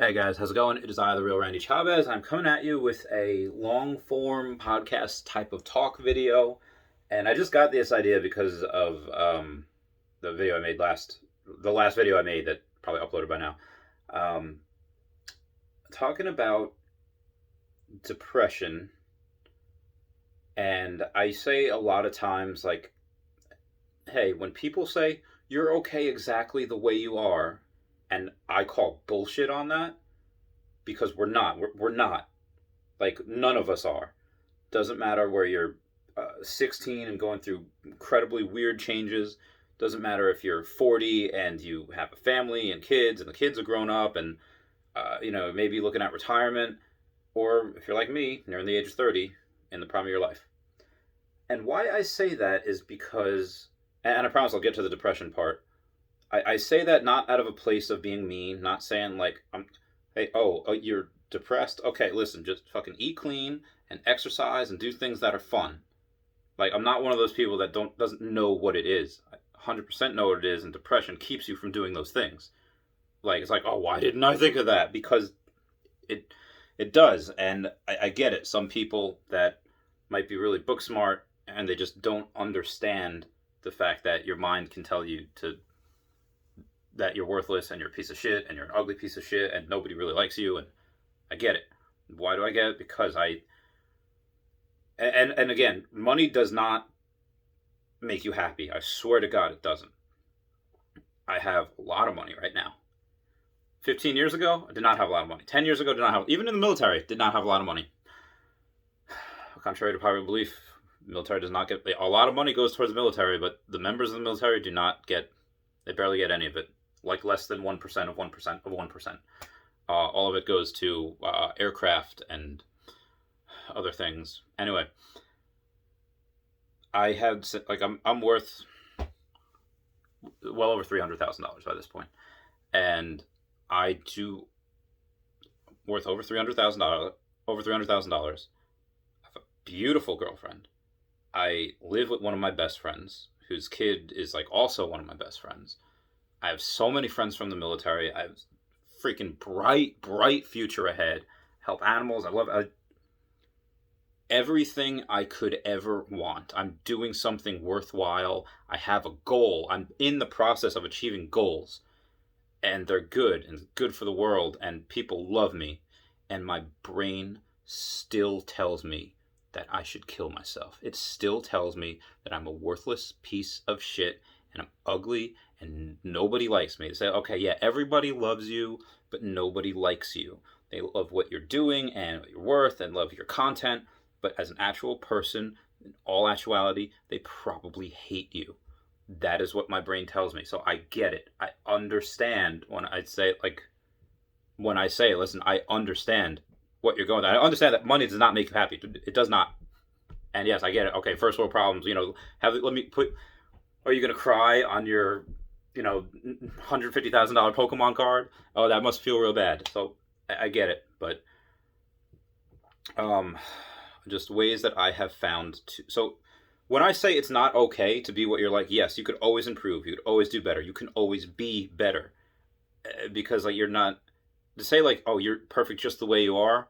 Hey guys, how's it going? It is I, the real Randy Chavez. I'm coming at you with a long form podcast type of talk video. And I just got this idea because of the video I made the last video I made that probably uploaded by now. Um, Talking about depression. And I say a lot of times, like, hey, when people say you're okay exactly the way you are, and I call bullshit on that because we're not. We're not. Like, none of us are. Doesn't matter where you're 16 and going through incredibly weird changes. Doesn't matter if you're 40 and you have a family and kids, and the kids are grown up and, maybe looking at retirement. Or if you're like me, near the age of 30, in the prime of your life. And why I say that is because, and I promise I'll get to the depression part. I say that not out of a place of being mean, not saying like, hey, you're depressed. Okay, listen, just fucking eat clean and exercise and do things that are fun. Like, I'm not one of those people that doesn't know what it is. I 100% know what it is, and depression keeps you from doing those things. Like, it's like, oh, why didn't I think of that? Because it it does, and I get it. Some people that might be really book smart and they just don't understand the fact that your mind can tell you to that you're worthless and you're a piece of shit and you're an ugly piece of shit and nobody really likes you. And I get it. Why do I get it? Because and again, money does not make you happy. I swear to God, it doesn't. I have a lot of money right now. 15 years ago, I did not have a lot of money. 10 years ago, did not have, even in the military, did not have a lot of money. Contrary to popular belief, the military does not get, a lot of money goes towards the military, but the members of the military do not get, they barely get any of it. Like less than 1% of 1% of 1%. All of it goes to aircraft and other things. Anyway, I had, like, I'm worth well over $300,000 by this point, and I do worth over $300,000. Over $300,000. I have a beautiful girlfriend. I live with one of my best friends, whose kid is like also one of my best friends. I have so many friends from the military. I have freaking bright future ahead. Help animals. Everything I could ever want. I'm doing something worthwhile. I have a goal. I'm in the process of achieving goals, and they're good and good for the world, and people love me. And my brain still tells me that I should kill myself. It still tells me that I'm a worthless piece of shit and I'm ugly and nobody likes me. They say, okay, yeah, everybody loves you, but nobody likes you. They love what you're doing and what you're worth and love your content, but as an actual person, in all actuality, they probably hate you. That is what my brain tells me. So I get it. I understand when I say, listen, I understand what you're going through. I understand that money does not make you happy. It does not. And yes, I get it. Okay, first world problems. Let me put. Are you gonna cry on your, $150,000 Pokemon card? Oh, that must feel real bad. So I get it, but um, just ways that I have found to. So when I say it's not okay to be what you're like, yes, you could always improve. You could always do better. You can always be better, because like you're not to say like, oh, you're perfect just the way you are,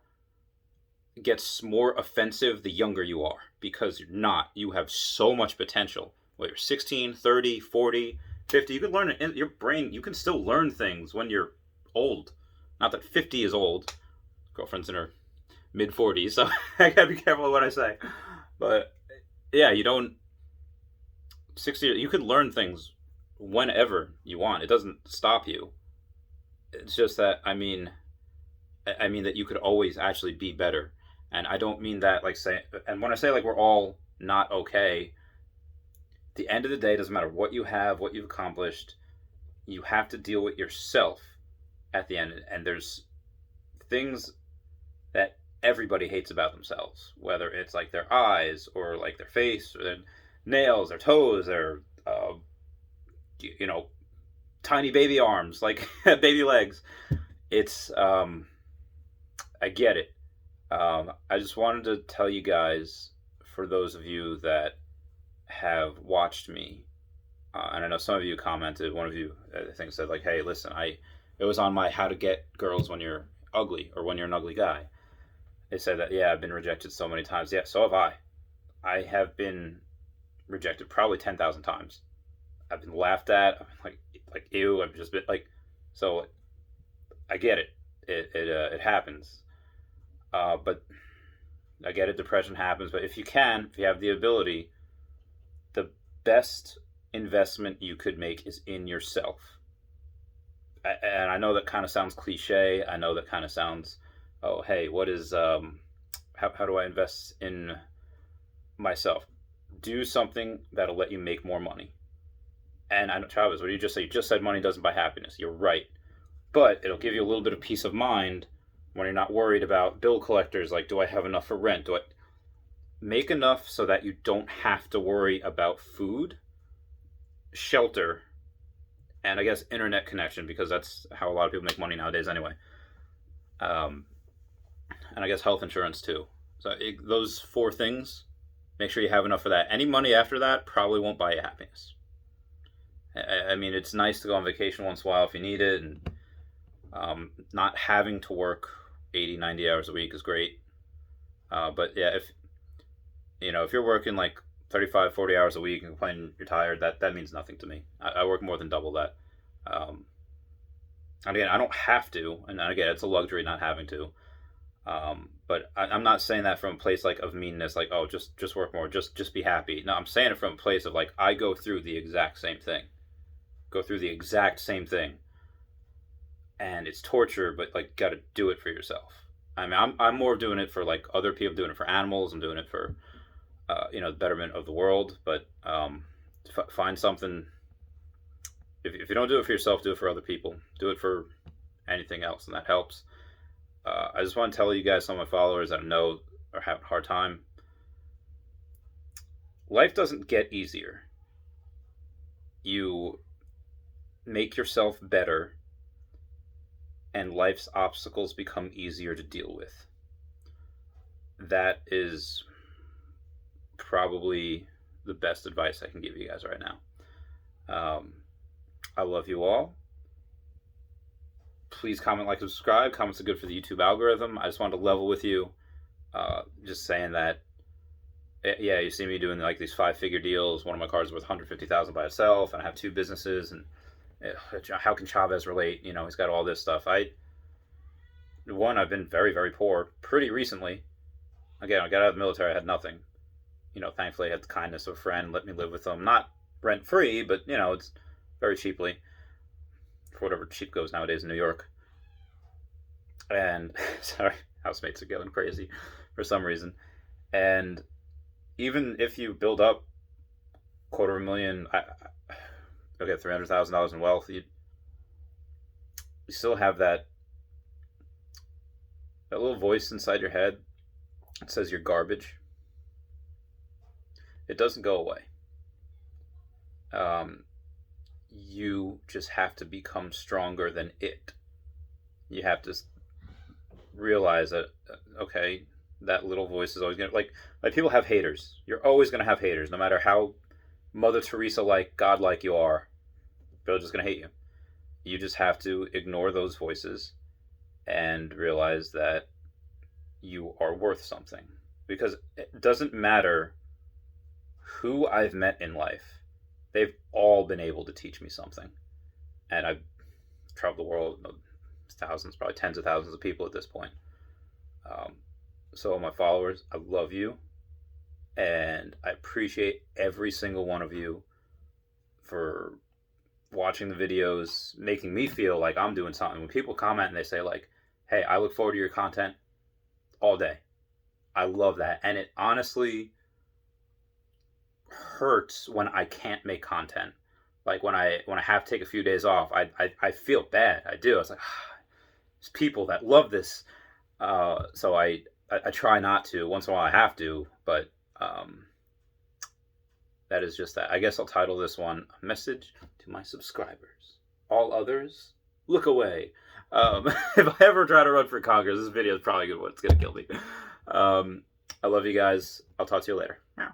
gets more offensive the younger you are, because you're not. You have so much potential. Whether you're 16, 30, 40, 50, you can learn it in your brain. You can still learn things when you're old. Not that 50 is old. Girlfriend's in her mid 40s, so I gotta be careful of what I say. But yeah, you don't 60. You can learn things whenever you want. It doesn't stop you. It's just that I mean that you could always actually be better. And I don't mean that like say, and when I say like we're all not okay, the end of the day, doesn't matter what you have, what you've accomplished, you have to deal with yourself at the end. And there's things that everybody hates about themselves, whether it's like their eyes or like their face or their nails, their toes, their you know tiny baby arms, like baby legs. It's I get it. I just wanted to tell you guys, for those of you that have watched me, and I know some of you commented. One of you, I think, said like, "Hey, listen, it was on my how to get girls when you're ugly or when you're an ugly guy. They said that, yeah, I've been rejected so many times. Yeah, so have I. I have been rejected probably 10,000 times. I've been laughed at. I've been like ew. I've just been like, so I get it. It happens. But I get it. Depression happens. But if you have the ability, the best investment you could make is in yourself. And I know that kind of sounds cliche. I know that kind of sounds, oh, hey, what is, how do I invest in myself? Do something that'll let you make more money. And I know, Travis, what did you just say? You just said money doesn't buy happiness. You're right. But it'll give you a little bit of peace of mind when you're not worried about bill collectors. Like, do I have enough for rent? Do I make enough so that you don't have to worry about food, shelter, and I guess internet connection, because that's how a lot of people make money nowadays anyway. And I guess health insurance too. So those 4 things, make sure you have enough for that. Any money after that probably won't buy you happiness. I mean, it's nice to go on vacation once in a while if you need it, and not having to work 80, 90 hours a week is great. But yeah, if you're working like 35, 40 hours a week and complaining you're tired, that means nothing to me. I work more than double that. And again, I don't have to, and again, it's a luxury not having to. But I'm not saying that from a place like of meanness, like, oh, just work more, just be happy. No, I'm saying it from a place of like, I go through the exact same thing. And it's torture, but like, got to do it for yourself. I mean, I'm more doing it for like other people, doing it for animals. I'm doing it for, the betterment of the world. But find something. If you don't do it for yourself, do it for other people. Do it for anything else, and that helps. I just want to tell you guys, some of my followers that I know are having a hard time. Life doesn't get easier. You make yourself better, and life's obstacles become easier to deal with. That is probably the best advice I can give you guys right now. I love you all. Please comment, like, and subscribe. Comments are good for the YouTube algorithm. I just wanted to level with you. Just saying that, yeah, you see me doing like these 5-figure deals. One of my cars is worth $150,000 by itself, and I have 2 businesses. And how can Chavez relate? He's got all this stuff. I've been very, very poor pretty recently. Again, I got out of the military. I had nothing. Thankfully, I had the kindness of a friend, let me live with them. Not rent free, but it's very cheaply, for whatever cheap goes nowadays in New York. And sorry, housemates are going crazy for some reason. And even if you build up $250,000, okay, $300,000 in wealth, you still have that little voice inside your head that says you're garbage. It doesn't go away. You just have to become stronger than it. You have to realize that, okay, that little voice is always going to, like people have haters. You're always going to have haters, no matter how Mother Teresa-like, God-like you are. They're just going to hate you. You just have to ignore those voices and realize that you are worth something. Because it doesn't matter who I've met in life. They've all been able to teach me something. And I've traveled the world, thousands, probably tens of thousands of people at this point. So my followers, I love you. And I appreciate every single one of you for watching the videos, making me feel like I'm doing something. When people comment and they say like, hey, I look forward to your content all day. I love that. And it honestly hurts when I can't make content. Like when I have to take a few days off, I feel bad. I do. It's like, there's people that love this. So I try not to. Once in a while I have to, but that is just that. I guess I'll title this one, A Message to My Subscribers. All others, look away. If I ever try to run for Congress, this video is probably what's going to kill me. I love you guys. I'll talk to you later. Yeah.